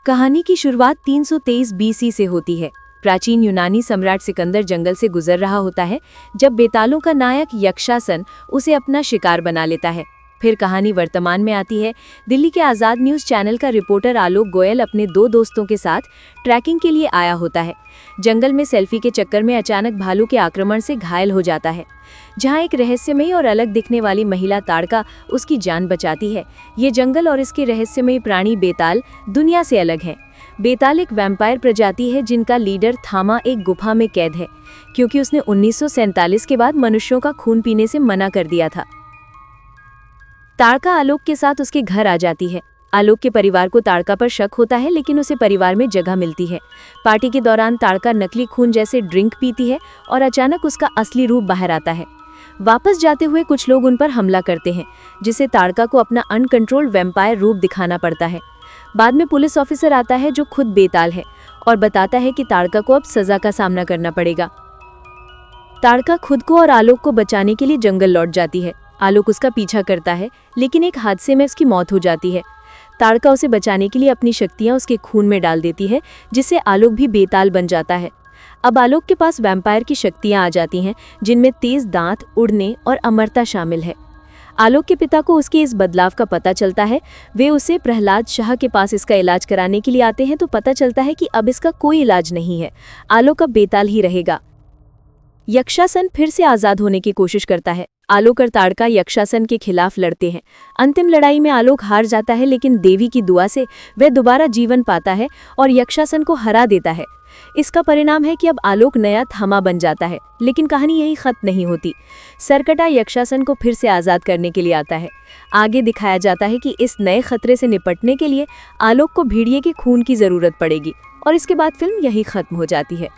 कहानी की शुरुआत 323 बीसी से होती है। प्राचीन यूनानी सम्राट सिकंदर जंगल से गुजर रहा होता है जब बेतालों का नायक यक्षासन उसे अपना शिकार बना लेता है। फिर कहानी वर्तमान में आती है। दिल्ली के आज़ाद न्यूज़ चैनल का रिपोर्टर आलोक गोयल अपने 2 दोस्तों के साथ ट्रैकिंग के लिए आया होता है। जंगल में सेल्फी के चक्कर में अचानक भालू के आक्रमण से घायल हो जाता है, जहां एक रहस्यमयी और अलग दिखने वाली महिला ताड़का उसकी जान बचाती है। ये जंगल और इसके रहस्यमयी प्राणी बेताल दुनिया से अलग है। बेताल एक वैम्पायर प्रजाति है जिनका लीडर थामा एक गुफा में कैद है, क्योंकि उसने 1947 के बाद मनुष्यों का खून पीने से मना कर दिया था। ताड़का आलोक के साथ उसके घर आ जाती है। आलोक के परिवार को ताड़का पर शक होता है, लेकिन उसे परिवार में जगह मिलती है। पार्टी के दौरान ताड़का नकली खून जैसे ड्रिंक पीती है और अचानक उसका असली रूप बाहर आता है। वापस जाते हुए कुछ लोग उन पर हमला करते हैं, जिससे ताड़का को अपना अनकंट्रोल्ड वैम्पायर रूप दिखाना पड़ता है। बाद में पुलिस ऑफिसर आता है जो खुद बेताल है और बताता है कि ताड़का को अब सजा का सामना करना पड़ेगा। ताड़का खुद को और आलोक को बचाने के लिए जंगल लौट जाती है। आलोक उसका पीछा करता है, लेकिन एक हादसे में उसकी मौत हो जाती है। ताड़का उसे बचाने के लिए अपनी शक्तियां उसके खून में डाल देती है, जिससे आलोक भी बेताल बन जाता है। अब आलोक के पास वैम्पायर की शक्तियां आ जाती हैं, जिनमें तेज दांत, उड़ने और अमरता शामिल है। आलोक के पिता को उसके इस बदलाव का पता चलता है। वे उसे प्रहलाद शाह के पास इसका इलाज कराने के लिए आते हैं, तो पता चलता है कि अब इसका कोई इलाज नहीं है। आलोक अब बेताल ही रहेगा। यक्षासन फिर से आज़ाद होने की कोशिश करता है। आलोक और ताड़का यक्षासन के खिलाफ लड़ते हैं। अंतिम लड़ाई में आलोक हार जाता है, लेकिन देवी की दुआ से वह दोबारा जीवन पाता है और यक्षासन को हरा देता है। इसका परिणाम है कि अब आलोक नया थामा बन जाता है। लेकिन कहानी यही खत्म नहीं होती। सरकटा यक्षासन को फिर से आज़ाद करने के लिए आता है। आगे दिखाया जाता है कि इस नए खतरे से निपटने के लिए आलोक को भेड़िए के खून की ज़रूरत पड़ेगी और इसके बाद फिल्म यही खत्म हो जाती है।